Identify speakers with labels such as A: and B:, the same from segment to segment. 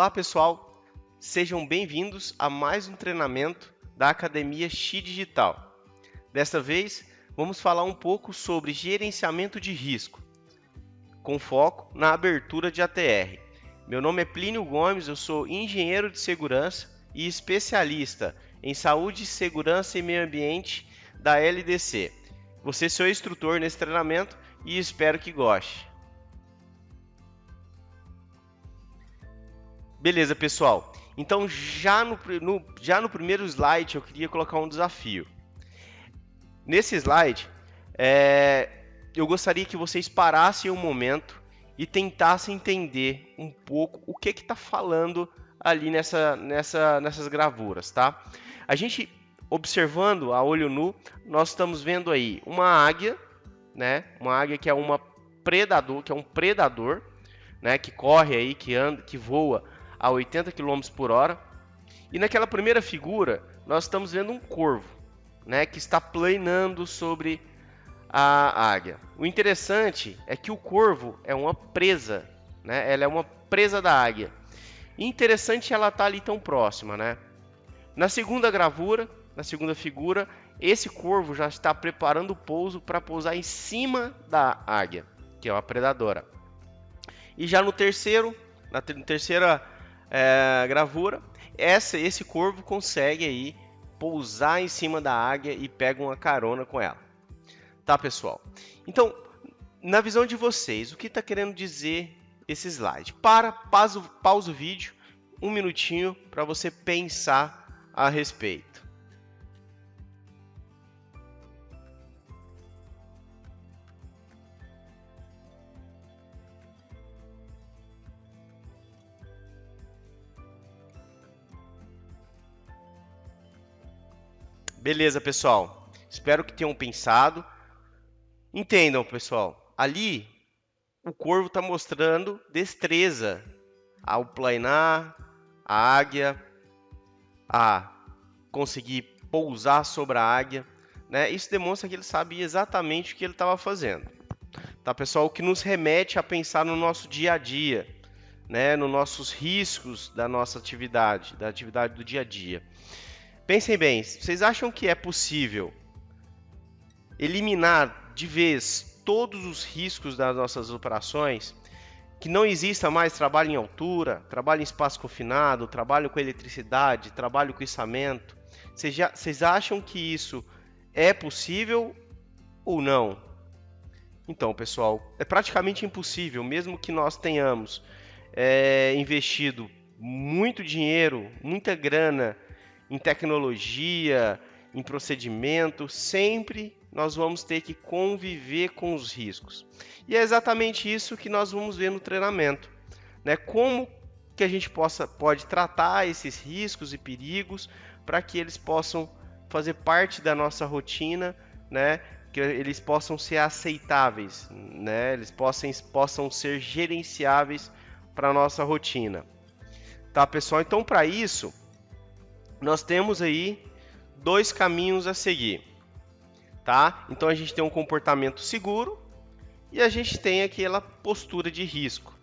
A: Olá pessoal, sejam bem-vindos a mais um treinamento da Academia X Digital. Desta vez, vamos falar um pouco sobre gerenciamento de risco, com foco na abertura de ATR. Meu nome é Plínio Gomes, eu sou engenheiro de segurança e especialista em saúde, segurança e meio ambiente da LDC. Você é seu instrutor nesse treinamento e espero que goste. Beleza, pessoal. Então, já no primeiro slide, eu queria colocar um desafio. Nesse slide, eu gostaria que vocês parassem um momento e tentassem entender um pouco o que está falando ali nessas gravuras, tá? A gente, observando a olho nu, nós estamos vendo aí uma águia, né? Uma águia que é um predador, né? Que corre aí, que anda, que voa a 80 km por hora. E naquela primeira figura, nós estamos vendo um corvo, né, que está planando sobre a águia. O interessante é que o corvo é uma presa, né? Ela é uma presa da águia. E interessante ela estar ali tão próxima, né? Na segunda gravura, na segunda figura, esse corvo já está preparando o pouso para pousar em cima da águia, que é uma predadora. E já na terceira gravura, esse corvo consegue aí pousar em cima da águia e pega uma carona com ela. Tá, pessoal? Então, na visão de vocês, o que está querendo dizer esse slide? Pausa o vídeo, um minutinho, para você pensar a respeito. Beleza, pessoal? Espero que tenham pensado. Entendam, pessoal. Ali, o corvo está mostrando destreza ao planar, a águia, a conseguir pousar sobre a águia, né? Isso demonstra que ele sabia exatamente o que ele estava fazendo. Tá, pessoal? O que nos remete a pensar no nosso dia a dia, né? Nos nossos riscos da nossa atividade, da atividade do dia a dia. Pensem bem, vocês acham que é possível eliminar de vez todos os riscos das nossas operações? Que não exista mais trabalho em altura, trabalho em espaço confinado, trabalho com eletricidade, trabalho com içamento? Vocês acham que isso é possível ou não? Então, pessoal, é praticamente impossível, mesmo que nós tenhamos investido muito dinheiro, muita grana em tecnologia, em procedimento, sempre nós vamos ter que conviver com os riscos. E é exatamente isso que nós vamos ver no treinamento, né? Como que a gente pode tratar esses riscos e perigos para que eles possam fazer parte da nossa rotina, né? Que eles possam ser aceitáveis, né? Eles possam ser gerenciáveis para a nossa rotina. Tá, pessoal? Então, para isso, nós temos aí dois caminhos a seguir, tá? Então a gente tem um comportamento seguro e a gente tem aquela postura de risco,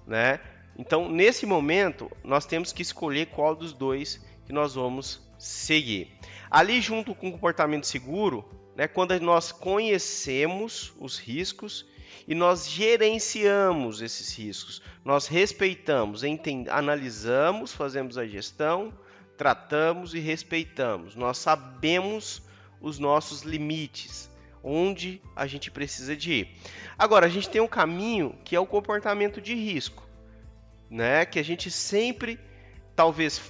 A: né? Então nesse momento nós temos que escolher qual dos dois que nós vamos seguir. Ali junto com o comportamento seguro, né, quando nós conhecemos os riscos e nós gerenciamos esses riscos, nós respeitamos, analisamos, fazemos a gestão, tratamos e respeitamos. Nós sabemos os nossos limites, onde a gente precisa de ir. Agora, a gente tem um caminho que é o comportamento de risco, né? Que a gente sempre, talvez,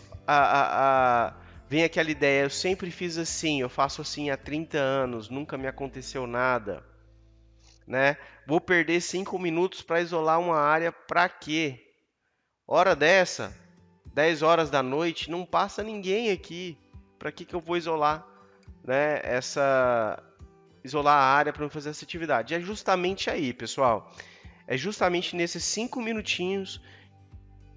A: vem aquela ideia, eu sempre fiz assim, eu faço assim há 30 anos, nunca me aconteceu nada, né? Vou perder 5 minutos para isolar uma área, para quê? Hora dessa, 10 horas da noite, não passa ninguém aqui. Para que eu vou isolar, né, isolar a área para fazer essa atividade? É justamente aí, pessoal. É justamente nesses 5 minutinhos,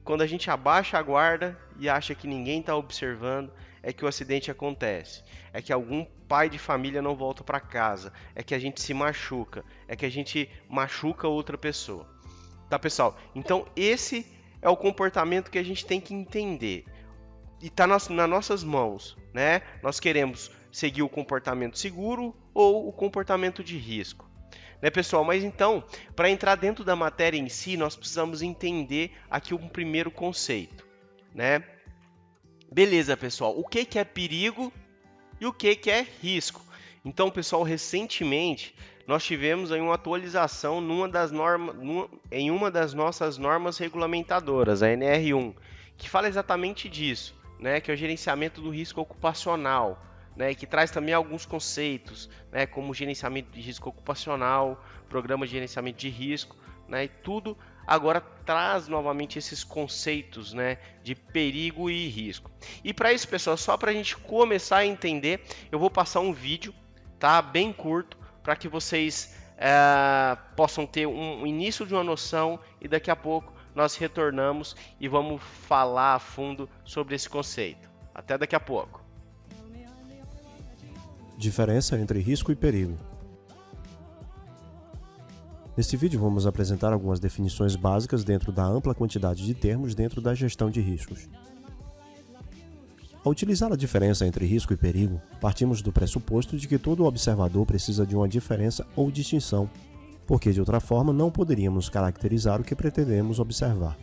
A: quando a gente abaixa a guarda e acha que ninguém está observando, é que o acidente acontece. É que algum pai de família não volta para casa. É que a gente se machuca. É que a gente machuca outra pessoa. Tá, pessoal? Então, esse é o comportamento que a gente tem que entender. E está nas nossas mãos, né? Nós queremos seguir o comportamento seguro ou o comportamento de risco, né, pessoal? Mas então, para entrar dentro da matéria em si, nós precisamos entender aqui um primeiro conceito, né? Beleza, pessoal. O que é perigo e o que é risco? Então, pessoal, recentemente nós tivemos aí uma atualização em uma das nossas normas regulamentadoras, a NR1, que fala exatamente disso, né, que é o gerenciamento do risco ocupacional, né, que traz também alguns conceitos, né, como gerenciamento de risco ocupacional, programa de gerenciamento de risco, né, e tudo agora traz novamente esses conceitos, né, de perigo e risco. E para isso, pessoal, só para a gente começar a entender, eu vou passar um vídeo, tá, bem curto, para que vocês possam ter um início de uma noção, e daqui a pouco nós retornamos e vamos falar a fundo sobre esse conceito. Até daqui a pouco.
B: Diferença entre risco e perigo. Neste vídeo vamos apresentar algumas definições básicas dentro da ampla quantidade de termos dentro da gestão de riscos. Ao utilizar a diferença entre risco e perigo, partimos do pressuposto de que todo observador precisa de uma diferença ou distinção, porque de outra forma não poderíamos caracterizar o que pretendemos observar.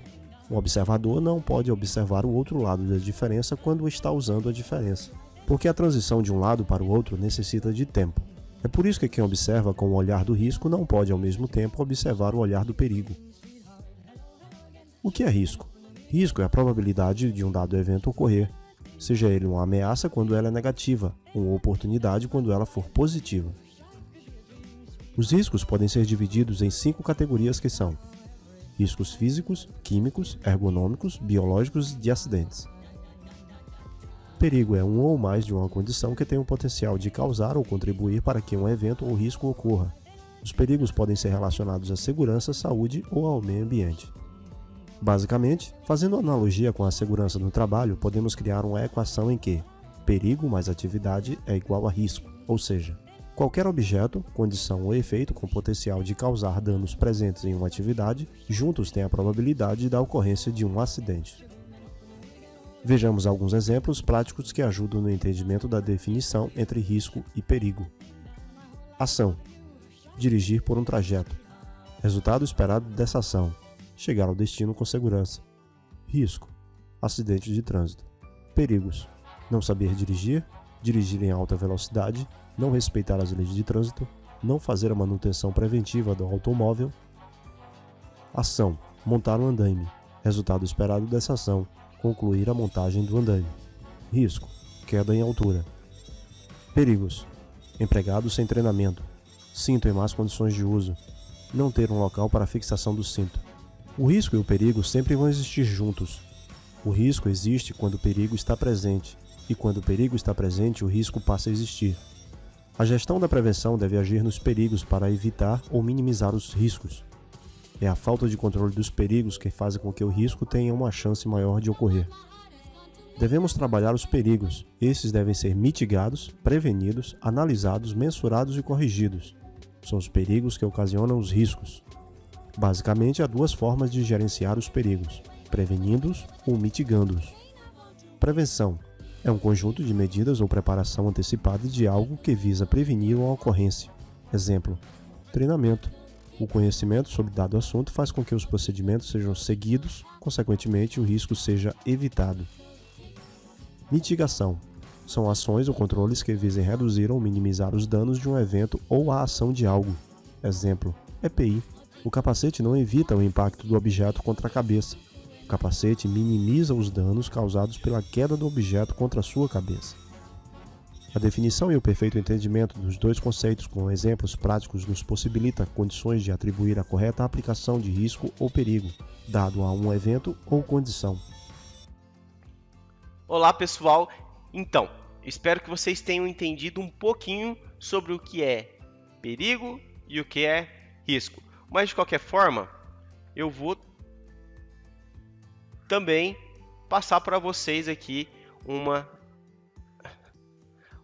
B: O observador não pode observar o outro lado da diferença quando está usando a diferença, porque a transição de um lado para o outro necessita de tempo. É por isso que quem observa com o olhar do risco não pode ao mesmo tempo observar o olhar do perigo. O que é risco? Risco é a probabilidade de um dado evento ocorrer, seja ele uma ameaça quando ela é negativa, ou uma oportunidade quando ela for positiva. Os riscos podem ser divididos em 5 categorias que são: riscos físicos, químicos, ergonômicos, biológicos e de acidentes. Perigo é um ou mais de uma condição que tem o potencial de causar ou contribuir para que um evento ou risco ocorra. Os perigos podem ser relacionados à segurança, saúde ou ao meio ambiente. Basicamente, fazendo analogia com a segurança no trabalho, podemos criar uma equação em que perigo mais atividade é igual a risco, ou seja, qualquer objeto, condição ou efeito com potencial de causar danos presentes em uma atividade, juntos têm a probabilidade da ocorrência de um acidente. Vejamos alguns exemplos práticos que ajudam no entendimento da definição entre risco e perigo. Ação: dirigir por um trajeto. Resultado esperado dessa ação: chegar ao destino com segurança. Risco: acidente de trânsito. Perigos: não saber dirigir, dirigir em alta velocidade, não respeitar as leis de trânsito, não fazer a manutenção preventiva do automóvel. Ação: montar um andaime. Resultado esperado dessa ação: concluir a montagem do andaime. Risco: queda em altura. Perigos: empregado sem treinamento, cinto em más condições de uso, não ter um local para fixação do cinto. O risco e o perigo sempre vão existir juntos. O risco existe quando o perigo está presente, e quando o perigo está presente, o risco passa a existir. A gestão da prevenção deve agir nos perigos para evitar ou minimizar os riscos. É a falta de controle dos perigos que faz com que o risco tenha uma chance maior de ocorrer. Devemos trabalhar os perigos. Esses devem ser mitigados, prevenidos, analisados, mensurados e corrigidos. São os perigos que ocasionam os riscos. Basicamente, há 2 formas de gerenciar os perigos: prevenindo-os ou mitigando-os. Prevenção é um conjunto de medidas ou preparação antecipada de algo que visa prevenir uma ocorrência. Exemplo: treinamento. O conhecimento sobre dado assunto faz com que os procedimentos sejam seguidos, consequentemente o risco seja evitado. Mitigação são ações ou controles que visem reduzir ou minimizar os danos de um evento ou a ação de algo. Exemplo: EPI. O capacete não evita o impacto do objeto contra a cabeça. O capacete minimiza os danos causados pela queda do objeto contra a sua cabeça. A definição e o perfeito entendimento dos 2 conceitos com exemplos práticos nos possibilita condições de atribuir a correta aplicação de risco ou perigo, dado a um evento ou condição.
A: Olá, pessoal! Então, espero que vocês tenham entendido um pouquinho sobre o que é perigo e o que é risco. Mas, de qualquer forma, eu vou também passar para vocês aqui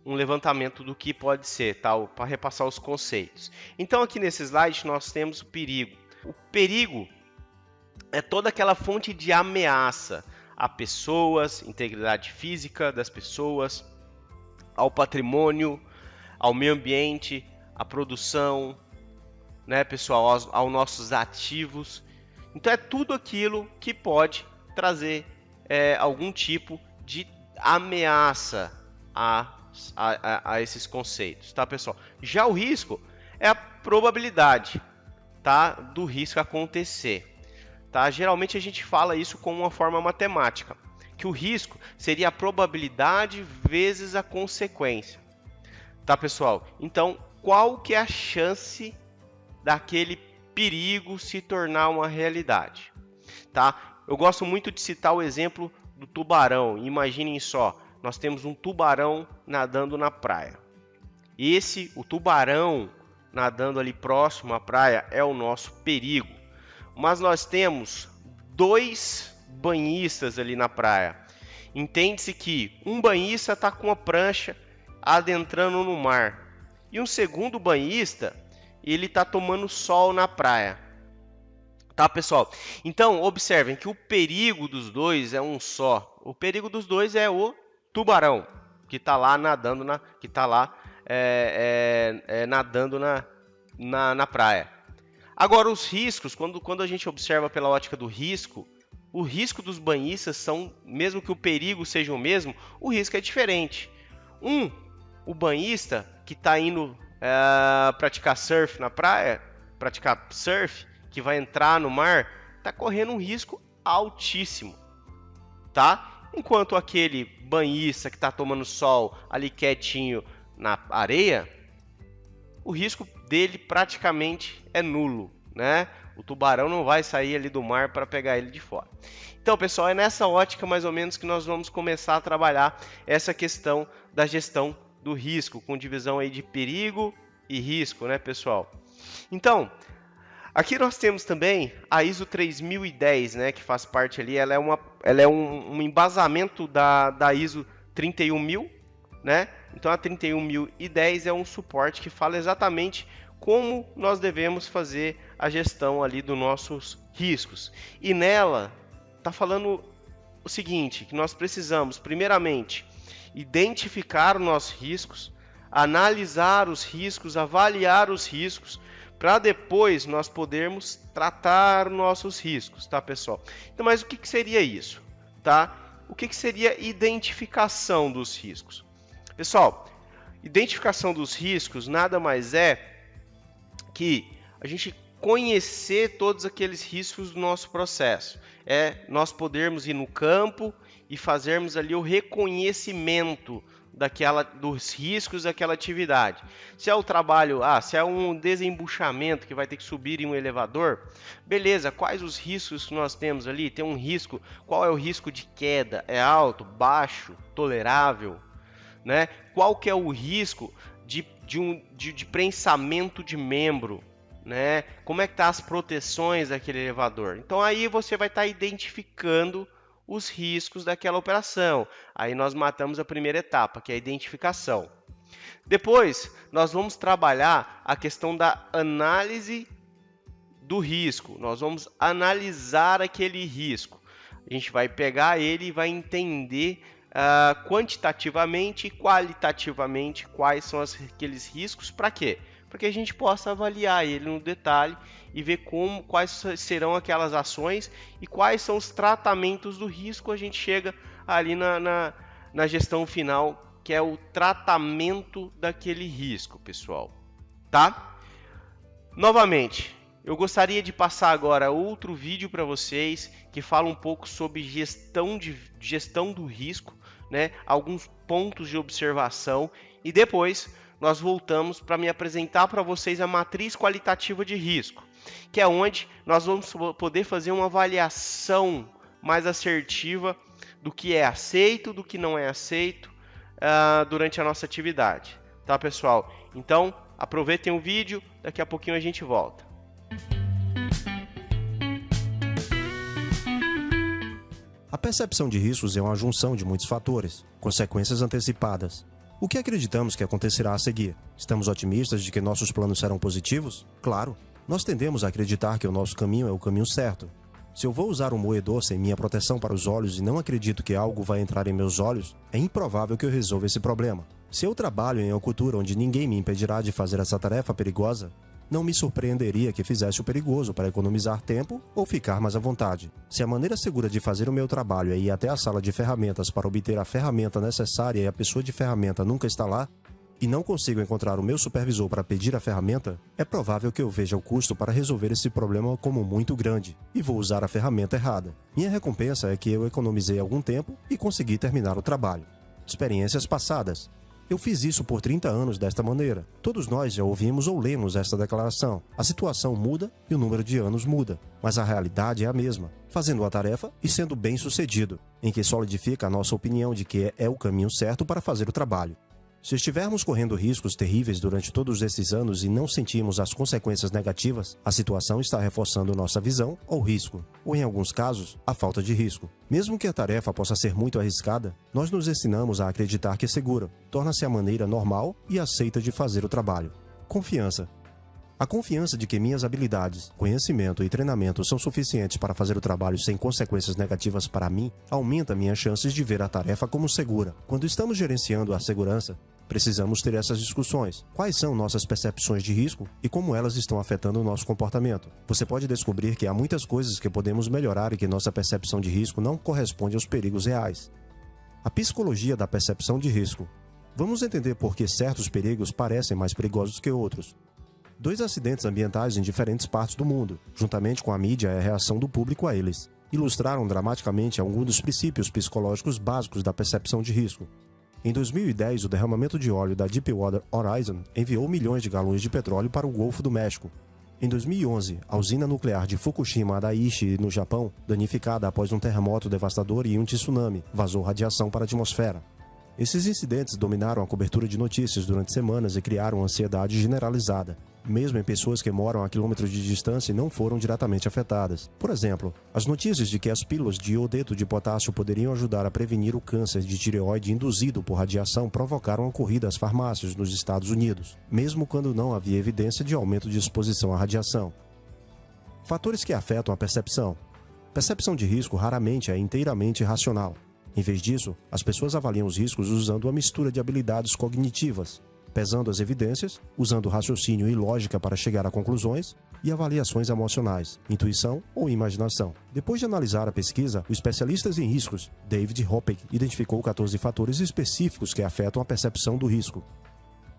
A: um levantamento do que pode ser, tá? Para repassar os conceitos. Então, aqui nesse slide, nós temos o perigo. O perigo é toda aquela fonte de ameaça a pessoas, integridade física das pessoas, ao patrimônio, ao meio ambiente, à produção, né, pessoal, aos nossos ativos. Então é tudo aquilo que pode trazer algum tipo de ameaça a esses conceitos, tá, pessoal? Já o risco é a probabilidade, tá, do risco acontecer. Tá? Geralmente a gente fala isso com uma forma matemática, que o risco seria a probabilidade vezes a consequência. Tá, pessoal? Então, qual que é a chance daquele perigo se tornar uma realidade? Tá? Eu gosto muito de citar o exemplo do tubarão. Imaginem só, nós temos um tubarão nadando na praia. O tubarão nadando ali próximo à praia é o nosso perigo. Mas nós temos 2 banhistas ali na praia. Entende-se que um banhista está com a prancha adentrando no mar. E um segundo banhista, ele está tomando sol na praia. Tá, pessoal? Então, observem que o perigo dos dois é um só. O perigo dos dois é o tubarão, que está lá nadando nadando na praia. Agora, os riscos, quando a gente observa pela ótica do risco, o risco dos banhistas são, mesmo que o perigo seja o mesmo, o risco é diferente. O banhista que está indo praticar surf na praia, que vai entrar no mar, está correndo um risco altíssimo, tá? Enquanto aquele banhista que está tomando sol ali quietinho na areia, o risco dele praticamente é nulo, né? O tubarão não vai sair ali do mar para pegar ele de fora. Então, pessoal, é nessa ótica mais ou menos que nós vamos começar a trabalhar essa questão da gestão do risco, com divisão aí de perigo e risco, né, pessoal? Então, aqui nós temos também a ISO 3010, né, que faz parte ali, ela é um embasamento da ISO 31000, né? Então a 31010 é um suporte que fala exatamente como nós devemos fazer a gestão ali dos nossos riscos. E nela está falando o seguinte, que nós precisamos, primeiramente, identificar os nossos riscos, analisar os riscos, avaliar os riscos, para depois nós podermos tratar nossos riscos, tá, pessoal? Então, mas o que seria isso, tá? O que seria identificação dos riscos? Pessoal, identificação dos riscos nada mais é que a gente conhecer todos aqueles riscos do nosso processo. É nós podermos ir no campo e fazermos ali o reconhecimento dos riscos daquela atividade. Se é o trabalho, se é um desembuchamento que vai ter que subir em um elevador, beleza, quais os riscos que nós temos ali? Tem um risco, qual é o risco de queda? É alto, baixo, tolerável? Né? Qual que é o risco de prensamento de membro? Né? Como é que tá as proteções daquele elevador? Então aí você vai estar identificando os riscos daquela operação. Aí nós matamos a primeira etapa, que é a identificação. Depois, nós vamos trabalhar a questão da análise do risco. Nós vamos analisar aquele risco. A gente vai pegar ele e vai entender quantitativamente e qualitativamente quais são aqueles riscos. Para quê? Para que a gente possa avaliar ele no detalhe e ver quais serão aquelas ações e quais são os tratamentos do risco. A gente chega ali na gestão final, que é o tratamento daquele risco, pessoal. Tá? Novamente, eu gostaria de passar agora outro vídeo para vocês que fala um pouco sobre gestão do risco, né? Alguns pontos de observação, e depois nós voltamos para me apresentar para vocês a matriz qualitativa de risco, que é onde nós vamos poder fazer uma avaliação mais assertiva do que é aceito, do que não é aceito durante a nossa atividade. Tá, pessoal? Então, aproveitem o vídeo, daqui a pouquinho a gente volta.
B: A percepção de riscos é uma junção de muitos fatores, consequências antecipadas. O que acreditamos que acontecerá a seguir? Estamos otimistas de que nossos planos serão positivos? Claro, nós tendemos a acreditar que o nosso caminho é o caminho certo. Se eu vou usar um moedor sem minha proteção para os olhos e não acredito que algo vai entrar em meus olhos, é improvável que eu resolva esse problema. Se eu trabalho em uma cultura onde ninguém me impedirá de fazer essa tarefa perigosa, não me surpreenderia que fizesse o perigoso para economizar tempo ou ficar mais à vontade. Se a maneira segura de fazer o meu trabalho é ir até a sala de ferramentas para obter a ferramenta necessária e a pessoa de ferramenta nunca está lá, e não consigo encontrar o meu supervisor para pedir a ferramenta, é provável que eu veja o custo para resolver esse problema como muito grande e vou usar a ferramenta errada. Minha recompensa é que eu economizei algum tempo e consegui terminar o trabalho. Experiências passadas. Eu fiz isso por 30 anos desta maneira. Todos nós já ouvimos ou lemos esta declaração. A situação muda e o número de anos muda, mas a realidade é a mesma. Fazendo a tarefa e sendo bem-sucedido, em que solidifica a nossa opinião de que é o caminho certo para fazer o trabalho. Se estivermos correndo riscos terríveis durante todos esses anos e não sentimos as consequências negativas, a situação está reforçando nossa visão ou risco, ou em alguns casos, a falta de risco. Mesmo que a tarefa possa ser muito arriscada, nós nos ensinamos a acreditar que é segura. Torna-se a maneira normal e aceita de fazer o trabalho. Confiança. A confiança de que minhas habilidades, conhecimento e treinamento são suficientes para fazer o trabalho sem consequências negativas para mim, aumenta minhas chances de ver a tarefa como segura. Quando estamos gerenciando a segurança, precisamos ter essas discussões. Quais são nossas percepções de risco e como elas estão afetando o nosso comportamento? Você pode descobrir que há muitas coisas que podemos melhorar e que nossa percepção de risco não corresponde aos perigos reais. A psicologia da percepção de risco. Vamos entender por que certos perigos parecem mais perigosos que outros. 2 acidentes ambientais em diferentes partes do mundo, juntamente com a mídia e a reação do público a eles, ilustraram dramaticamente alguns dos princípios psicológicos básicos da percepção de risco. Em 2010, o derramamento de óleo da Deepwater Horizon enviou milhões de galões de petróleo para o Golfo do México. Em 2011, a usina nuclear de Fukushima Daiichi, no Japão, danificada após um terremoto devastador e um tsunami, vazou radiação para a atmosfera. Esses incidentes dominaram a cobertura de notícias durante semanas e criaram ansiedade generalizada, mesmo em pessoas que moram a quilômetros de distância e não foram diretamente afetadas. Por exemplo, as notícias de que as pílulas de iodeto de potássio poderiam ajudar a prevenir o câncer de tireoide induzido por radiação provocaram a corrida às farmácias nos Estados Unidos, mesmo quando não havia evidência de aumento de exposição à radiação. Fatores que afetam a percepção. Percepção de risco raramente é inteiramente racional. Em vez disso, as pessoas avaliam os riscos usando uma mistura de habilidades cognitivas, pesando as evidências, usando raciocínio e lógica para chegar a conclusões, e avaliações emocionais, intuição ou imaginação. Depois de analisar a pesquisa, o especialista em riscos, David Hoppe, identificou 14 fatores específicos que afetam a percepção do risco.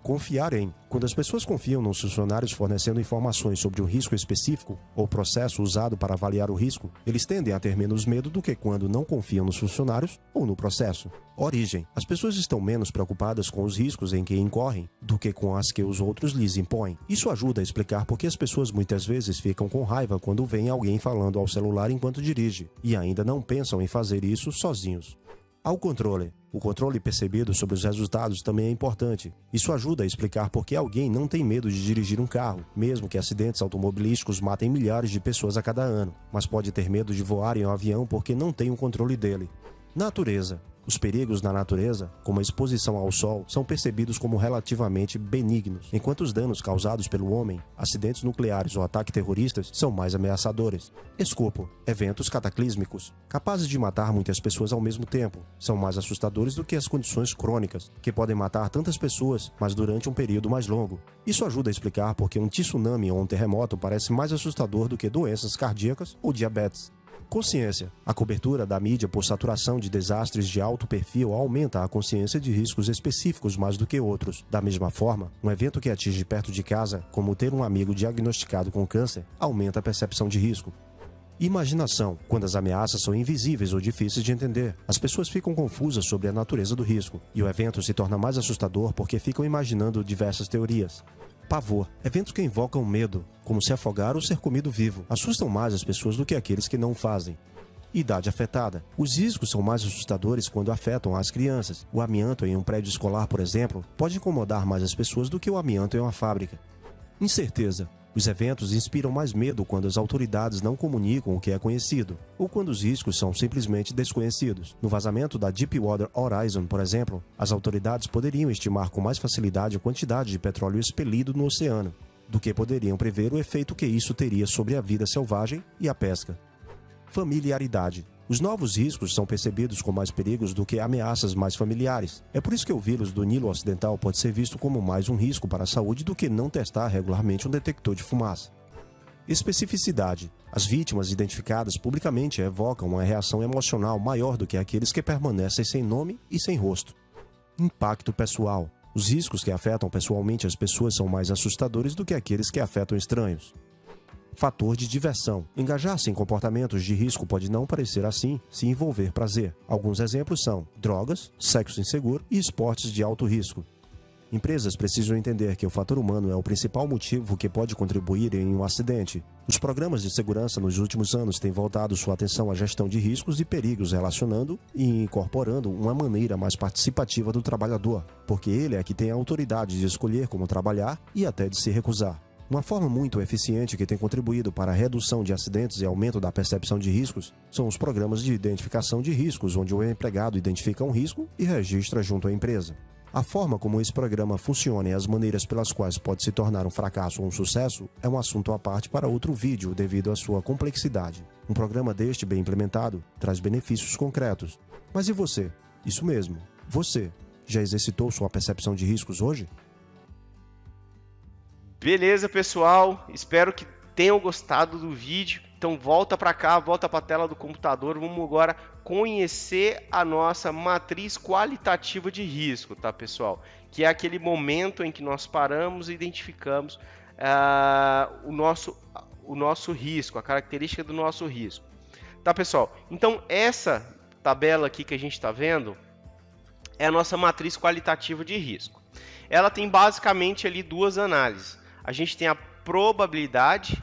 B: Confiar em. Quando as pessoas confiam nos funcionários fornecendo informações sobre um risco específico ou processo usado para avaliar o risco, eles tendem a ter menos medo do que quando não confiam nos funcionários ou no processo. Origem. As pessoas estão menos preocupadas com os riscos em que incorrem do que com as que os outros lhes impõem. Isso ajuda a explicar por que as pessoas muitas vezes ficam com raiva quando veem alguém falando ao celular enquanto dirige, e ainda não pensam em fazer isso sozinhos. Ao controle. O controle percebido sobre os resultados também é importante. Isso ajuda a explicar por que alguém não tem medo de dirigir um carro, mesmo que acidentes automobilísticos matem milhares de pessoas a cada ano, mas pode ter medo de voar em um avião porque não tem o controle dele. Natureza. Os perigos na natureza, como a exposição ao sol, são percebidos como relativamente benignos, enquanto os danos causados pelo homem, acidentes nucleares ou ataques terroristas, são mais ameaçadores. Escopo. Eventos cataclísmicos, capazes de matar muitas pessoas ao mesmo tempo, são mais assustadores do que as condições crônicas, que podem matar tantas pessoas, mas durante um período mais longo. Isso ajuda a explicar por que um tsunami ou um terremoto parece mais assustador do que doenças cardíacas ou diabetes. Consciência. A cobertura da mídia por saturação de desastres de alto perfil aumenta a consciência de riscos específicos mais do que outros. Da mesma forma, um evento que atinge perto de casa, como ter um amigo diagnosticado com câncer, aumenta a percepção de risco. Imaginação. Quando as ameaças são invisíveis ou difíceis de entender, as pessoas ficam confusas sobre a natureza do risco, e o evento se torna mais assustador porque ficam imaginando diversas teorias. Pavor. Eventos que invocam medo, como se afogar ou ser comido vivo, assustam mais as pessoas do que aqueles que não fazem. Idade afetada. Os riscos são mais assustadores quando afetam as crianças. O amianto em um prédio escolar, por exemplo, pode incomodar mais as pessoas do que o amianto em uma fábrica. Incerteza. Os eventos inspiram mais medo quando as autoridades não comunicam o que é conhecido, ou quando os riscos são simplesmente desconhecidos. No vazamento da Deepwater Horizon, por exemplo, as autoridades poderiam estimar com mais facilidade a quantidade de petróleo expelido no oceano, do que poderiam prever o efeito que isso teria sobre a vida selvagem e a pesca. Familiaridade. Os novos riscos são percebidos com mais perigos do que ameaças mais familiares. É por isso que o vírus do Nilo Ocidental pode ser visto como mais um risco para a saúde do que não testar regularmente um detector de fumaça. Especificidade. As vítimas identificadas publicamente evocam uma reação emocional maior do que aqueles que permanecem sem nome e sem rosto. Impacto pessoal. Os riscos que afetam pessoalmente as pessoas são mais assustadores do que aqueles que afetam estranhos. Fator de diversão. Engajar-se em comportamentos de risco pode não parecer assim se envolver prazer. Alguns exemplos são drogas, sexo inseguro e esportes de alto risco. Empresas precisam entender que o fator humano é o principal motivo que pode contribuir em um acidente. Os programas de segurança nos últimos anos têm voltado sua atenção à gestão de riscos e perigos, relacionando e incorporando uma maneira mais participativa do trabalhador, porque ele é que tem a autoridade de escolher como trabalhar e até de se recusar. Uma forma muito eficiente que tem contribuído para a redução de acidentes e aumento da percepção de riscos são os programas de identificação de riscos, onde o empregado identifica um risco e registra junto à empresa. A forma como esse programa funciona e as maneiras pelas quais pode se tornar um fracasso ou um sucesso é um assunto à parte para outro vídeo devido à sua complexidade. Um programa deste bem implementado traz benefícios concretos. Mas e você? Isso mesmo, você já exercitou sua percepção de riscos hoje?
A: Beleza, pessoal? Espero que tenham gostado do vídeo. Então volta para cá, volta para a tela do computador. Vamos agora conhecer a nossa matriz qualitativa de risco, tá, pessoal? Que é aquele momento em que nós paramos e identificamos o nosso risco, a característica do nosso risco. Tá, pessoal? Então essa tabela aqui que a gente está vendo é a nossa matriz qualitativa de risco. Ela tem basicamente ali duas análises. A gente tem a probabilidade,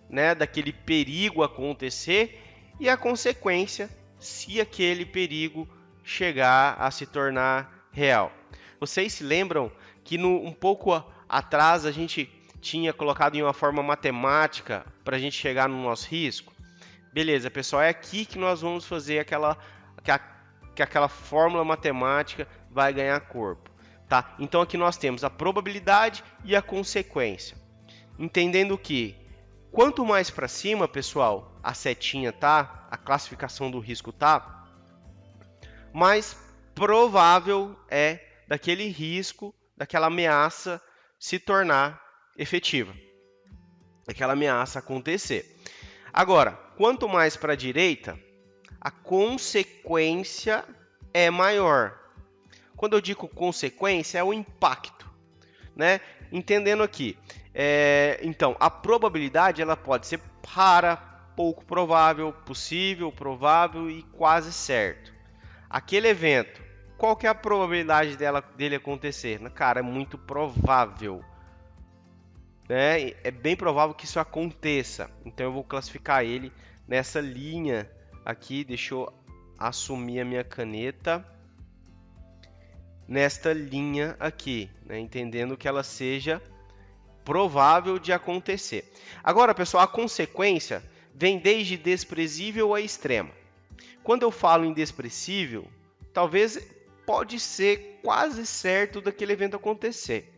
A: né, daquele perigo acontecer e a consequência se aquele perigo chegar a se tornar real. Vocês se lembram que um pouco atrás a gente tinha colocado em uma forma matemática para a gente chegar no nosso risco? Beleza, pessoal, é aqui que nós vamos fazer aquela fórmula matemática vai ganhar corpo. Tá? Então aqui nós temos a probabilidade e a consequência. Entendendo que quanto mais para cima, pessoal, a setinha tá, a classificação do risco tá, mais provável é daquele risco, daquela ameaça se tornar efetiva, daquela ameaça acontecer. Agora, quanto mais para a direita, a consequência é maior. Quando eu digo consequência, é o impacto, né? Entendendo aqui, então, a probabilidade ela pode ser rara, pouco provável, possível, provável e quase certo. Aquele evento, qual que é a probabilidade dele acontecer? Cara, é muito provável, né? É bem provável que isso aconteça. Então, eu vou classificar ele nessa linha aqui. Deixa eu assumir a minha caneta. Nesta linha aqui, né? Entendendo que ela seja provável de acontecer. Agora, pessoal, a consequência vem desde desprezível a extrema. Quando eu falo em desprezível, talvez pode ser quase certo daquele evento acontecer.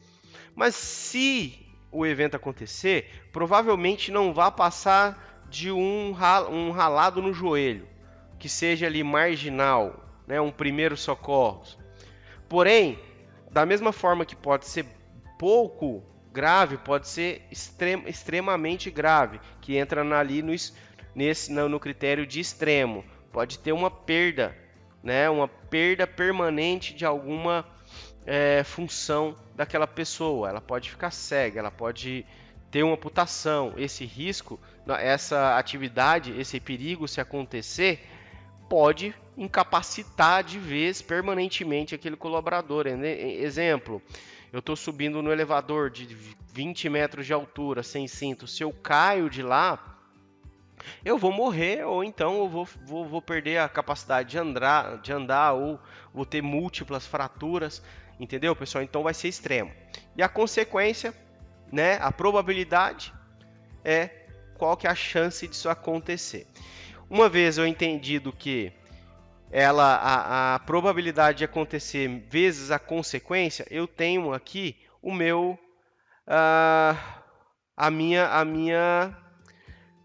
A: Mas se o evento acontecer, provavelmente não vai passar de um ralado no joelho, que seja ali marginal, né? Um primeiro socorro. Porém, da mesma forma que pode ser pouco grave, pode ser extremamente grave, que entra ali no critério de extremo. Pode ter uma perda, né? Uma perda permanente de alguma função daquela pessoa. Ela pode ficar cega, ela pode ter uma amputação. Esse risco, essa atividade, esse perigo se acontecer, pode incapacitar de vez permanentemente aquele colaborador. Exemplo, eu estou subindo no elevador de 20 metros de altura sem cinto. Se eu caio de lá, eu vou morrer, ou então eu vou perder a capacidade de andar, ou vou ter múltiplas fraturas, entendeu, pessoal? Então vai ser extremo. E a consequência, né, a probabilidade é qual que é a chance disso acontecer. Uma vez eu entendido que a probabilidade de acontecer vezes a consequência, eu tenho aqui a minha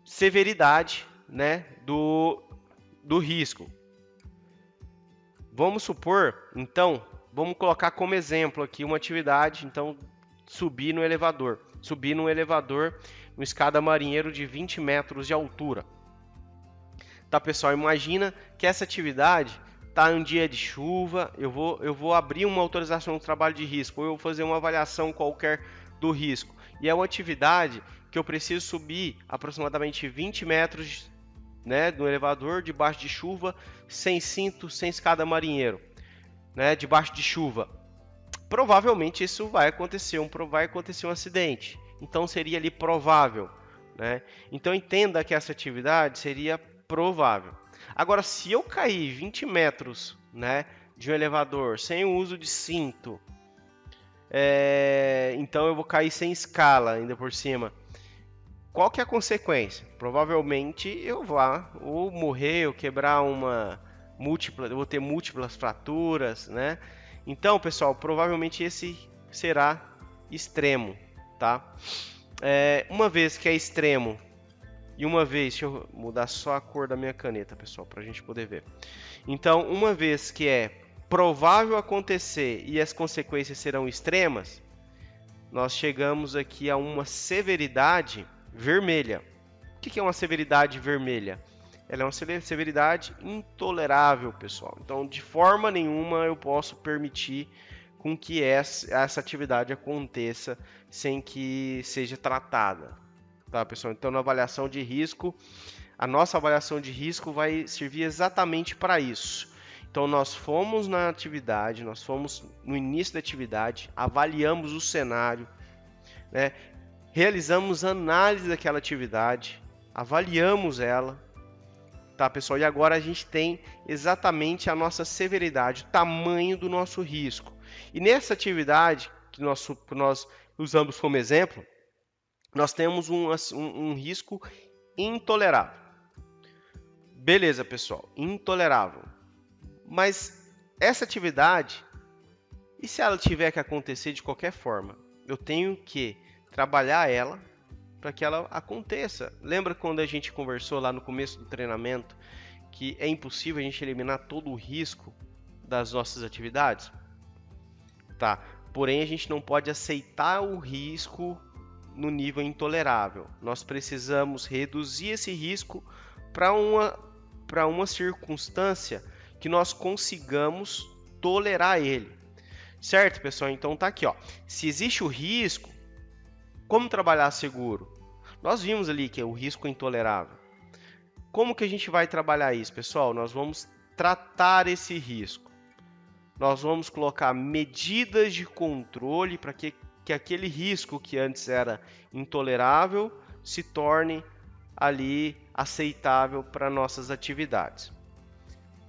A: severidade, né, do risco. Vamos supor, então, vamos colocar como exemplo aqui uma atividade, então, subir no elevador. Subir num elevador, uma escada marinheiro de 20 metros de altura. Tá, pessoal? Imagina que essa atividade tá um dia de chuva, eu vou abrir uma autorização de trabalho de risco, ou eu vou fazer uma avaliação qualquer do risco. E é uma atividade que eu preciso subir aproximadamente 20 metros, né, no elevador, debaixo de chuva, sem cinto, sem escada marinheiro, né, debaixo de chuva. Provavelmente isso vai acontecer um acidente. Então seria ali provável, né? Então entenda que essa atividade seria provável. Agora, se eu cair 20 metros, né, de um elevador sem o uso de cinto, então eu vou cair sem escala ainda por cima. Qual que é a consequência? Provavelmente eu vá ou morrer ou quebrar eu vou ter múltiplas fraturas, né? Então, pessoal, provavelmente esse será extremo, tá? Uma vez que é extremo e uma vez, deixa eu mudar só a cor da minha caneta, pessoal, para a gente poder ver. Então, uma vez que é provável acontecer e as consequências serão extremas, nós chegamos aqui a uma severidade vermelha. O que é uma severidade vermelha? Ela é uma severidade intolerável, pessoal. Então, de forma nenhuma eu posso permitir com que essa atividade aconteça sem que seja tratada. Tá, pessoal? Então, na avaliação de risco, a nossa avaliação de risco vai servir exatamente para isso. Então, nós fomos na atividade, nós fomos no início da atividade, avaliamos o cenário, né? Realizamos análise daquela atividade, avaliamos ela, tá, pessoal? E agora a gente tem exatamente a nossa severidade, o tamanho do nosso risco. E nessa atividade que nós usamos como exemplo, nós temos um risco intolerável. Beleza, pessoal, intolerável. Mas essa atividade, e se ela tiver que acontecer de qualquer forma? Eu tenho que trabalhar ela para que ela aconteça. Lembra quando a gente conversou lá no começo do treinamento que é impossível a gente eliminar todo o risco das nossas atividades? Tá. Porém, a gente não pode aceitar o risco no nível intolerável. Nós precisamos reduzir esse risco para uma circunstância que nós consigamos tolerar ele. Certo, pessoal? Então tá aqui, ó. Se existe o risco, como trabalhar seguro? Nós vimos ali que é o risco intolerável. Como que a gente vai trabalhar isso, pessoal? Nós vamos tratar esse risco. Nós vamos colocar medidas de controle para que aquele risco que antes era intolerável se torne ali aceitável para nossas atividades.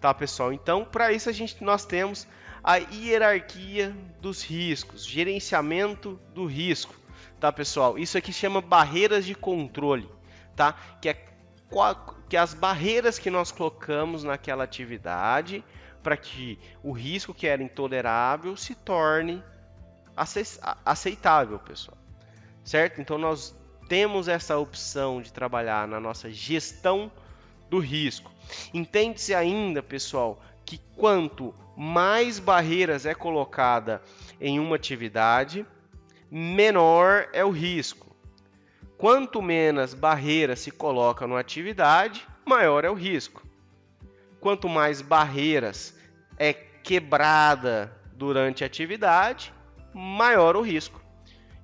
A: Tá, pessoal? Então, para isso nós temos a hierarquia dos riscos, gerenciamento do risco, tá, pessoal? Isso aqui chama barreiras de controle, tá? Que as barreiras que nós colocamos naquela atividade para que o risco que era intolerável se torne aceitável, pessoal. Certo? Então, nós temos essa opção de trabalhar na nossa gestão do risco. Entende-se ainda, pessoal, que quanto mais barreiras é colocada em uma atividade, menor é o risco. Quanto menos barreiras se coloca numa atividade, maior é o risco. Quanto mais barreiras é quebrada durante a atividade, maior o risco.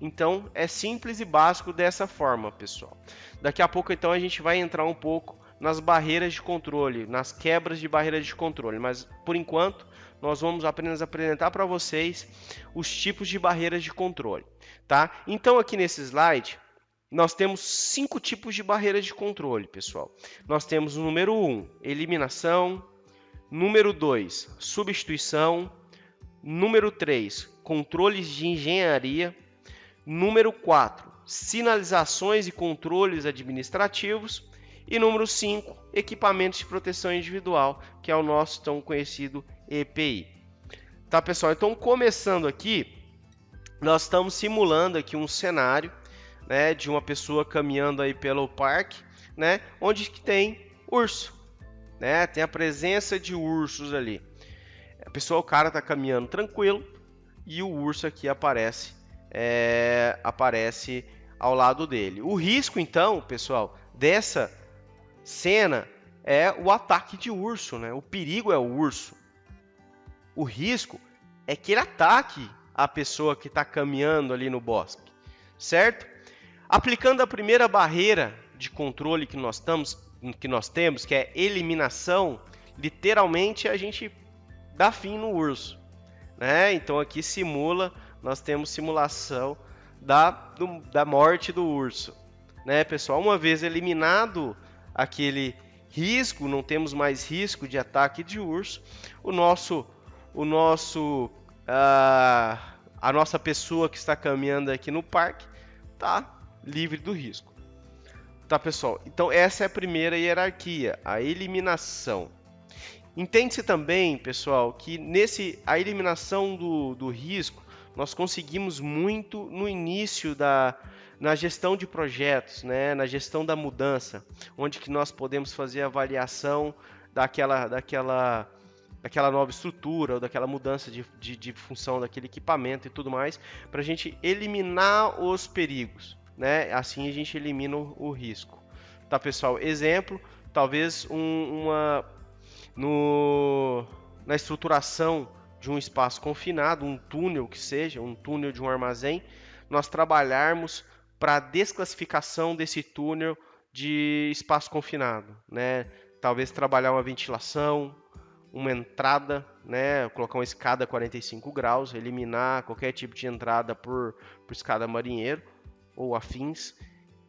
A: Então, é simples e básico dessa forma, pessoal. Daqui a pouco, então, a gente vai entrar um pouco nas barreiras de controle, nas quebras de barreiras de controle, mas por enquanto nós vamos apenas apresentar para vocês os tipos de barreiras de controle, tá? Então aqui nesse slide nós temos 5 tipos de barreiras de controle, pessoal. Nós temos o número 1, eliminação, número 2, substituição, número 3, controles de engenharia, número 4, sinalizações e controles administrativos, e número 5, equipamentos de proteção individual, que é o nosso tão conhecido EPI. Tá, pessoal? Então, começando aqui, nós estamos simulando aqui um cenário né, de uma pessoa caminhando aí pelo parque, né, onde que tem urso, né, tem a presença de ursos ali. O cara tá caminhando tranquilo e o urso aqui aparece ao lado dele. O risco, então, pessoal, dessa cena é o ataque de urso, né? O perigo é o urso. O risco é que ele ataque a pessoa que está caminhando ali no bosque, certo? Aplicando a primeira barreira de controle que nós temos, que é eliminação, literalmente a gente dá fim no urso, né? Então aqui nós temos simulação da morte do urso, né, pessoal? Uma vez eliminado aquele risco, não temos mais risco de ataque de urso, a nossa pessoa que está caminhando aqui no parque está livre do risco. Tá, pessoal? Então essa é a primeira hierarquia, a eliminação. Entende-se também, pessoal, que a eliminação do risco nós conseguimos muito no início na gestão de projetos, né? Na gestão da mudança, onde que nós podemos fazer a avaliação daquela nova estrutura, ou daquela mudança de função daquele equipamento e tudo mais, para a gente eliminar os perigos, né? Assim a gente elimina o risco. Tá, pessoal? Exemplo, talvez na estruturação de um espaço confinado, um túnel que seja, um túnel de um armazém, nós trabalharmos para a desclassificação desse túnel de espaço confinado, né? Talvez trabalhar uma ventilação, uma entrada, né? Colocar uma escada 45 graus, eliminar qualquer tipo de entrada por escada marinheiro ou afins.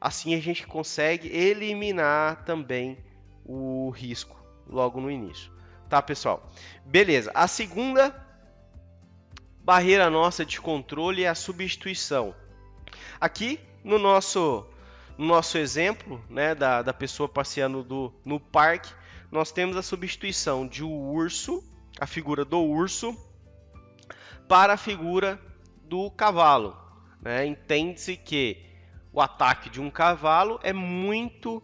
A: Assim a gente consegue eliminar também o risco logo no início. Tá, pessoal? Beleza. A segunda barreira nossa de controle é a substituição. Aqui no nosso exemplo, né, da pessoa passeando no parque, nós temos a substituição de a figura do urso, para a figura do cavalo, né? Entende-se que o ataque de um cavalo é muito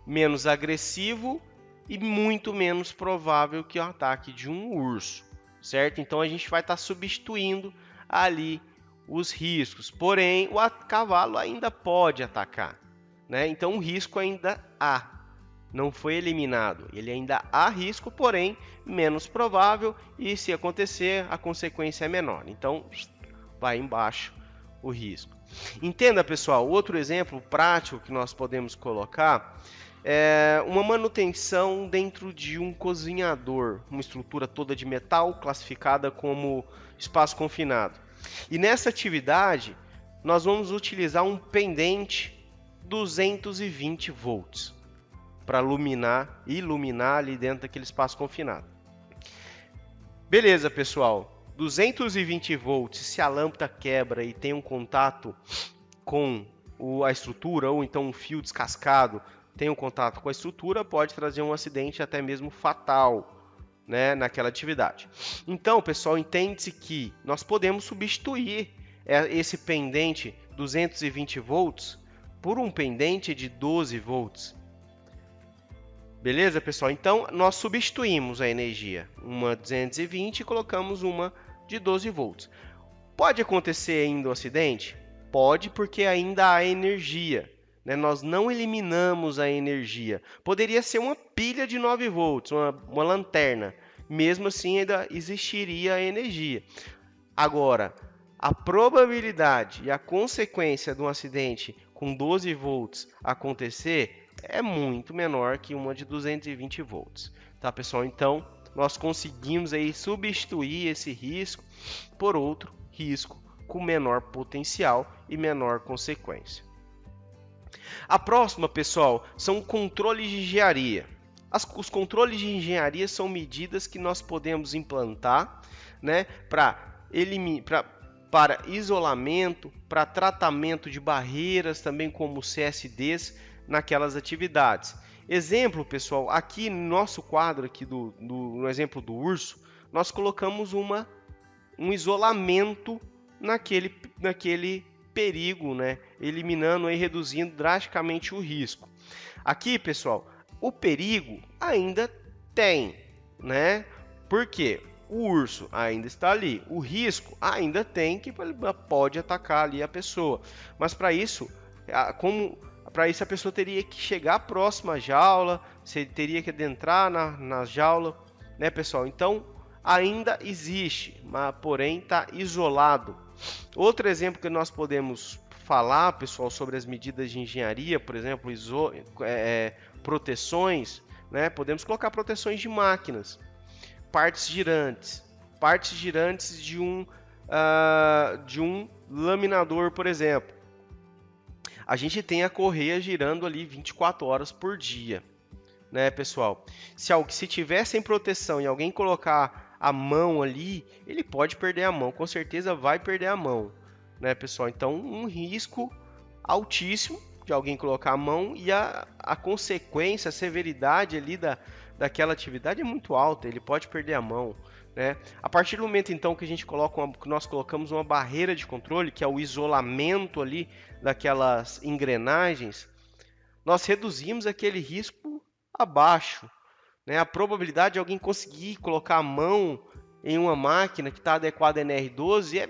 A: menos agressivo e muito menos provável que o ataque de um urso, certo? Então a gente vai estar substituindo ali os riscos, porém o cavalo ainda pode atacar, né? Então o risco ainda há, não foi eliminado, ele ainda há risco, porém menos provável, e se acontecer a consequência é menor, então vai embaixo o risco. Entenda, pessoal, outro exemplo prático que nós podemos colocar é uma manutenção dentro de um cozinhador, uma estrutura toda de metal classificada como espaço confinado. E nessa atividade nós vamos utilizar um pendente 220 volts para iluminar ali dentro daquele espaço confinado. Beleza, pessoal. 220 volts, se a lâmpada quebra e tem um contato com a estrutura, ou então um fio descascado tem um contato com a estrutura, pode trazer um acidente até mesmo fatal, né, naquela atividade. Então, pessoal, entende-se que nós podemos substituir esse pendente 220 volts por um pendente de 12 volts. Beleza, pessoal? Então, nós substituímos a energia, uma 220 e colocamos uma de 12 volts. Pode acontecer ainda o acidente? Pode, porque ainda há energia, né? Nós não eliminamos a energia. Poderia ser uma pilha de 9 volts, uma lanterna. Mesmo assim, ainda existiria a energia. Agora, a probabilidade e a consequência de um acidente com 12 volts acontecer é muito menor que uma de 220 volts. Tá, pessoal? Então, nós conseguimos aí substituir esse risco por outro risco com menor potencial e menor consequência. A próxima, pessoal, são controles de engenharia. Os controles de engenharia são medidas que nós podemos implantar, né, para isolamento, para tratamento de barreiras, também como CSDs, naquelas atividades. Exemplo, pessoal, aqui no nosso quadro aqui no exemplo do urso, nós colocamos um isolamento naquele perigo, né? Eliminando e reduzindo drasticamente o risco. Aqui, pessoal, o perigo ainda tem, né? Por quê? O urso ainda está ali, o risco ainda tem, que pode atacar ali a pessoa. Mas para isso, a pessoa teria que chegar próxima à jaula, você teria que adentrar na jaula, né, pessoal? Então ainda existe, mas porém está isolado. Outro exemplo que nós podemos falar, pessoal, sobre as medidas de engenharia, por exemplo, proteções, né? Podemos colocar proteções de máquinas, partes girantes de um laminador, por exemplo. A gente tem a correia girando ali 24 horas por dia, né, pessoal? Se tiver sem proteção e alguém colocar a mão ali, ele pode perder a mão, com certeza vai perder a mão, né, pessoal? Então, um risco altíssimo de alguém colocar a mão, e a consequência, a severidade ali daquela atividade é muito alta, ele pode perder a mão, né? A partir do momento então que nós colocamos uma barreira de controle, que é o isolamento ali daquelas engrenagens, nós reduzimos aquele risco abaixo, né? A probabilidade de alguém conseguir colocar a mão em uma máquina que está adequada a NR12 é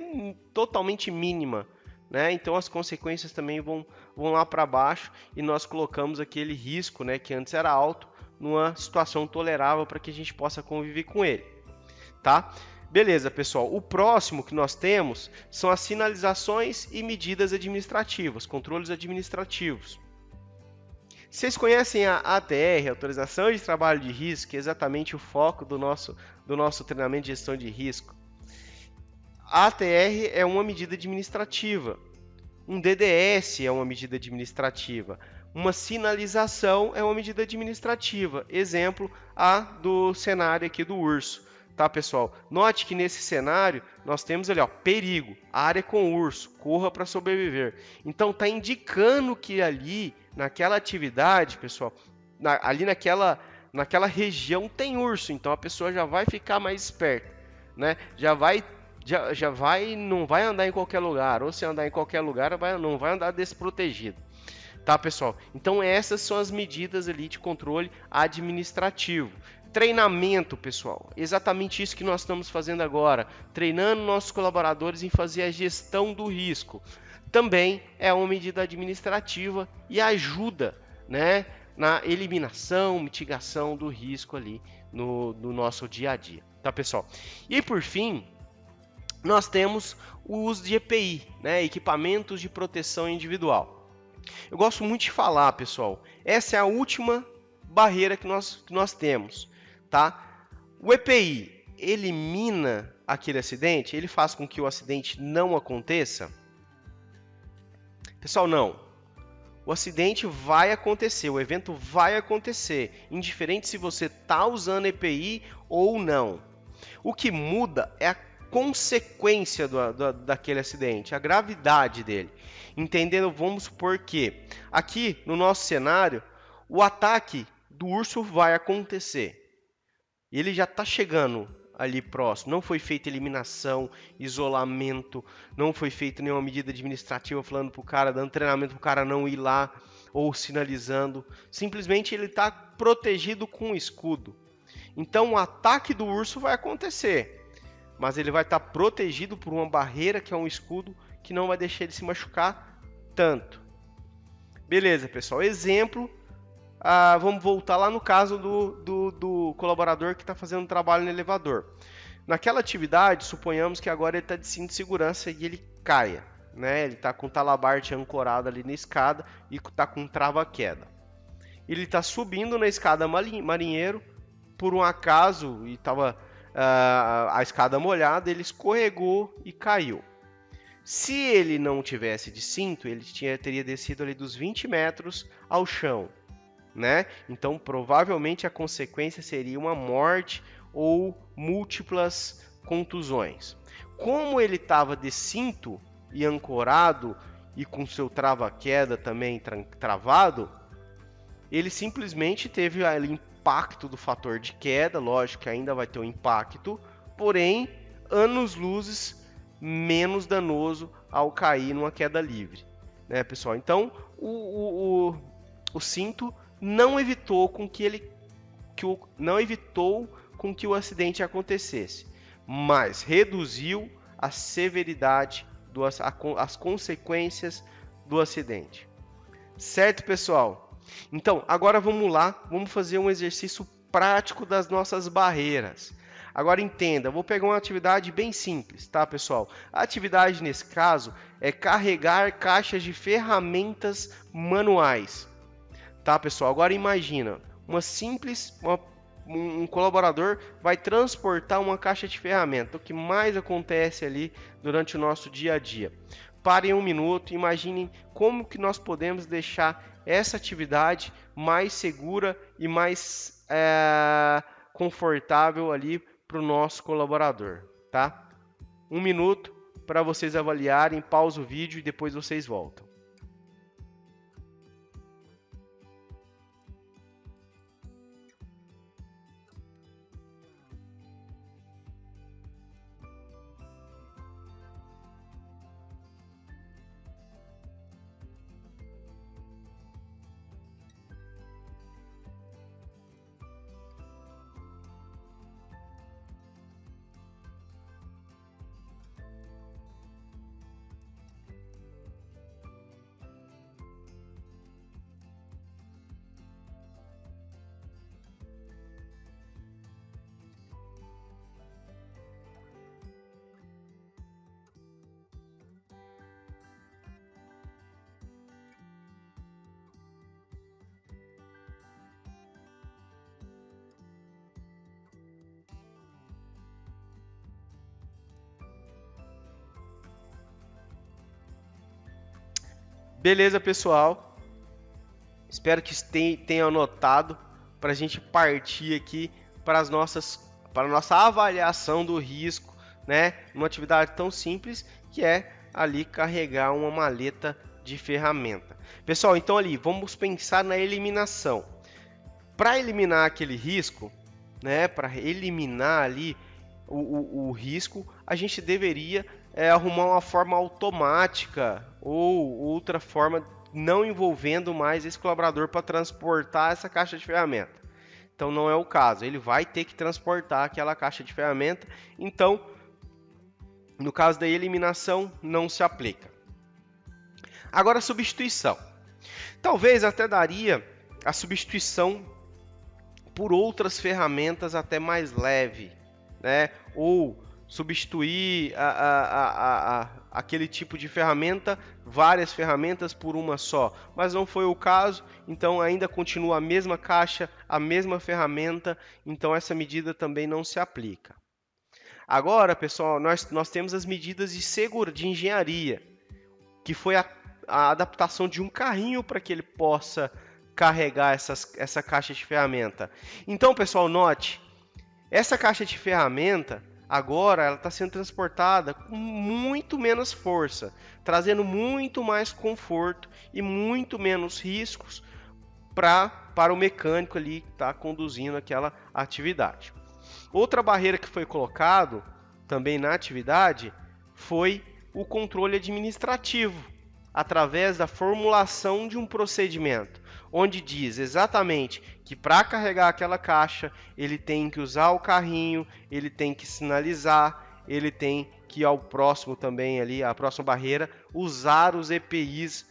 A: totalmente mínima, né? Então as consequências também vão lá para baixo, e nós colocamos aquele risco, né, que antes era alto, numa situação tolerável para que a gente possa conviver com ele, tá? Beleza, pessoal. O próximo que nós temos são as sinalizações e medidas administrativas, controles administrativos. Vocês conhecem a ATR, Autorização de Trabalho de Risco, que é exatamente o foco do nosso treinamento de gestão de risco. A ATR é uma medida administrativa, um DDS é uma medida administrativa, uma sinalização é uma medida administrativa. Exemplo, a do cenário aqui do urso, tá, pessoal? Note que nesse cenário nós temos ali, ó, perigo, área com urso, corra para sobreviver. Então tá indicando que ali naquela atividade, pessoal, ali naquela região tem urso, então a pessoa já vai ficar mais esperta, né? Não vai andar em qualquer lugar, ou se andar em qualquer lugar, não vai andar desprotegido, tá, pessoal? Então essas são as medidas ali de controle administrativo. Treinamento, pessoal, exatamente isso que nós estamos fazendo agora, treinando nossos colaboradores em fazer a gestão do risco. Também é uma medida administrativa e ajuda, né, na eliminação, mitigação do risco ali no nosso dia a dia, tá, pessoal? E por fim, nós temos o uso de EPI, né, equipamentos de proteção individual. Eu gosto muito de falar, pessoal, essa é a última barreira que nós temos, tá? O EPI elimina aquele acidente? Ele faz com que o acidente não aconteça? Pessoal, não. O acidente vai acontecer, o evento vai acontecer, indiferente se você está usando EPI ou não. O que muda é a consequência daquele acidente, a gravidade dele. Entendendo, vamos supor que aqui no nosso cenário, o ataque do urso vai acontecer. Ele já está chegando ali próximo. Não foi feita eliminação, isolamento, não foi feita nenhuma medida administrativa falando para o cara, dando treinamento para o cara não ir lá ou sinalizando. Simplesmente ele está protegido com um escudo. Então o ataque do urso vai acontecer, mas ele vai estar protegido por uma barreira que é um escudo que não vai deixar ele se machucar tanto. Beleza, pessoal. Exemplo, vamos voltar lá no caso do colaborador que está fazendo trabalho no elevador. Naquela atividade, suponhamos que agora ele está de cinto de segurança e ele caia, né? Ele está com o talabarte ancorado ali na escada e está com trava-queda. Ele está subindo na escada marinheiro, por um acaso, e estava a escada molhada, ele escorregou e caiu. Se ele não tivesse de cinto, ele teria descido ali dos 20 metros ao chão, né? Então, provavelmente a consequência seria uma morte ou múltiplas contusões. Como ele estava de cinto e ancorado e com seu trava-queda também travado, ele simplesmente teve ali impacto do fator de queda, lógico que ainda vai ter um impacto, porém, anos-luzes menos danoso ao cair numa queda livre, né, pessoal? Então, o cinto não evitou com que o acidente acontecesse, mas reduziu a severidade, as consequências do acidente. Certo, pessoal? Então, agora vamos lá, vamos fazer um exercício prático das nossas barreiras. Agora entenda, eu vou pegar uma atividade bem simples, tá, pessoal? A atividade nesse caso é carregar caixas de ferramentas manuais, tá, pessoal? Agora imagina, um colaborador vai transportar uma caixa de ferramenta, o que mais acontece ali durante o nosso dia a dia. Parem um minuto, imaginem como que nós podemos deixar essa atividade mais segura e mais confortável ali para o nosso colaborador, tá? Um minuto para vocês avaliarem, pausa o vídeo e depois vocês voltam. Beleza, pessoal? Espero que tenham anotado para a gente partir aqui para a nossa avaliação do risco, né? Uma atividade tão simples que é ali carregar uma maleta de ferramenta. Pessoal, então ali vamos pensar na eliminação. Para eliminar aquele risco, né? Para eliminar ali o risco, a gente deveria arrumar uma forma automática ou outra forma não envolvendo mais esse colaborador para transportar essa caixa de ferramenta. Então não é o caso, ele vai ter que transportar aquela caixa de ferramenta, então no caso da eliminação não se aplica. Agora a substituição. Talvez até daria a substituição por outras ferramentas até mais leve, né? Ou substituir aquele tipo de ferramenta, várias ferramentas por uma só, mas não foi o caso, então ainda continua a mesma caixa, a mesma ferramenta, então essa medida também não se aplica. Agora, pessoal, nós temos as medidas de engenharia, que foi a adaptação de um carrinho para que ele possa carregar essa caixa de ferramenta. Então, pessoal, note, essa caixa de ferramenta agora ela está sendo transportada com muito menos força, trazendo muito mais conforto e muito menos riscos para o mecânico ali que está conduzindo aquela atividade. Outra barreira que foi colocado também na atividade foi o controle administrativo, através da formulação de um procedimento, onde diz exatamente que para carregar aquela caixa, ele tem que usar o carrinho, ele tem que sinalizar, ele tem que ao próximo também ali, a próxima barreira, usar os EPIs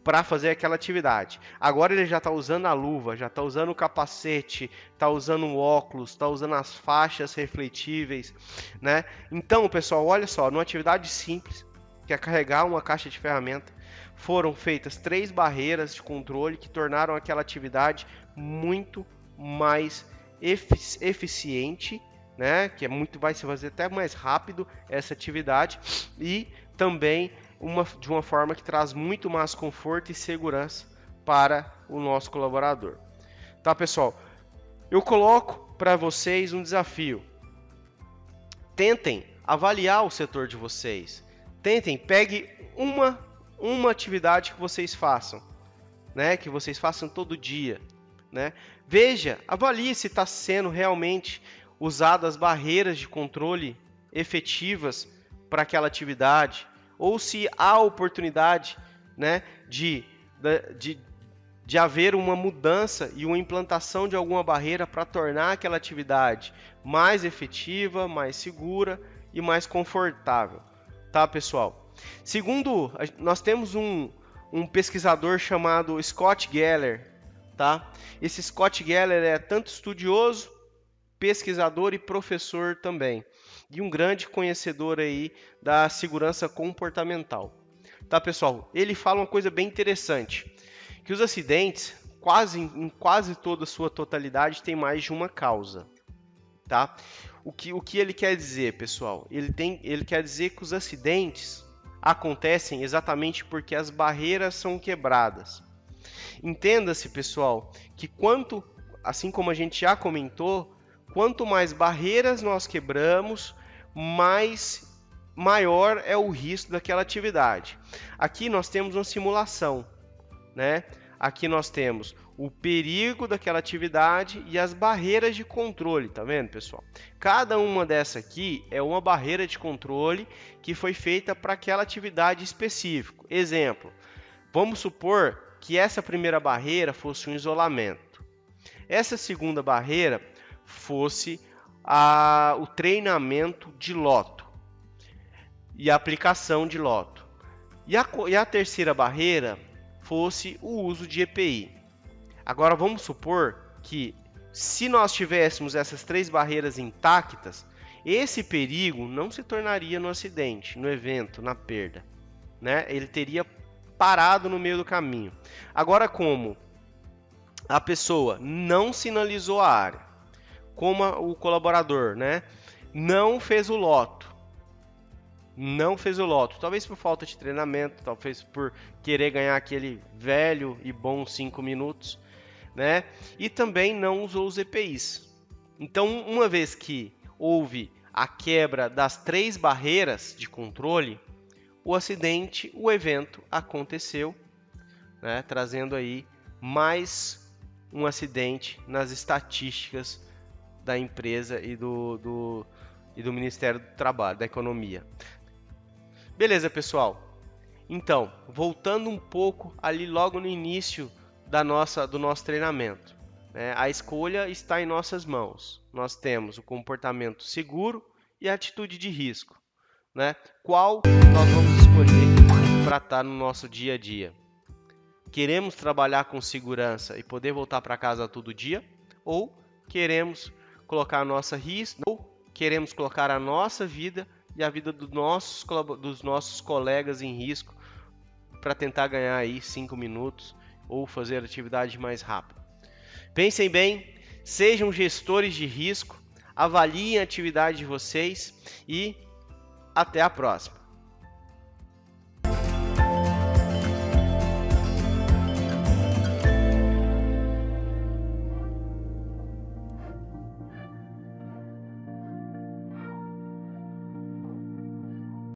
A: para fazer aquela atividade. Agora ele já está usando a luva, já está usando o capacete, está usando o óculos, está usando as faixas refletíveis, né? Então, pessoal, olha só, numa atividade simples, que é carregar uma caixa de ferramenta, foram feitas 3 barreiras de controle que tornaram aquela atividade muito mais eficiente, né? Que vai se fazer até mais rápido essa atividade e também de uma forma que traz muito mais conforto e segurança para o nosso colaborador. Tá, pessoal? Eu coloco para vocês um desafio. Tentem avaliar o setor de vocês. Pegue uma atividade que vocês façam, né? Que vocês façam todo dia, né? Veja, avalie se está sendo realmente usadas barreiras de controle efetivas para aquela atividade. ou se há oportunidade, né, de haver uma mudança e uma implantação de alguma barreira para tornar aquela atividade mais efetiva, mais segura e mais confortável, tá, pessoal? Segundo, nós temos um pesquisador chamado Scott Geller, tá? Esse Scott Geller é tanto estudioso, pesquisador e professor também, e um grande conhecedor aí da segurança comportamental, tá, pessoal? Ele fala uma coisa bem interessante, que os acidentes, em quase toda a sua totalidade, tem mais de uma causa, tá? O que ele quer dizer, pessoal? Ele quer dizer que os acidentes acontecem exatamente porque as barreiras são quebradas. Entenda-se, pessoal, que assim como a gente já comentou, quanto mais barreiras nós quebramos, maior é o risco daquela atividade. Aqui nós temos uma simulação, né? Aqui nós temos o perigo daquela atividade e as barreiras de controle, tá vendo, pessoal? Cada uma dessa aqui é uma barreira de controle que foi feita para aquela atividade específica. Exemplo, vamos supor que essa primeira barreira fosse um isolamento. Essa segunda barreira fosse o treinamento de loto e a aplicação de loto. E a terceira barreira fosse o uso de EPI. Agora vamos supor que, se nós tivéssemos essas três barreiras intactas, esse perigo não se tornaria no acidente, no evento, na perda, né? Ele teria parado no meio do caminho. Agora, como a pessoa não sinalizou a área, como o colaborador, né, não fez o loto, talvez por falta de treinamento, talvez por querer ganhar aquele velho e bom 5 minutos, né? E também não usou os EPIs. Então, uma vez que houve a quebra das três barreiras de controle, o evento aconteceu, né? Trazendo aí mais um acidente nas estatísticas da empresa e do Ministério do Trabalho, da Economia. Beleza, pessoal? Então, voltando um pouco ali logo no início do nosso treinamento, né? A escolha está em nossas mãos. Nós temos o comportamento seguro e a atitude de risco, né? Qual nós vamos escolher para estar no nosso dia a dia? Queremos trabalhar com segurança e poder voltar para casa todo dia? Ou queremos colocar a nossa a nossa vida e a vida dos nossos colegas em risco para tentar ganhar aí 5 minutos ou fazer atividade mais rápida? Pensem bem, sejam gestores de risco, avaliem a atividade de vocês e até a próxima.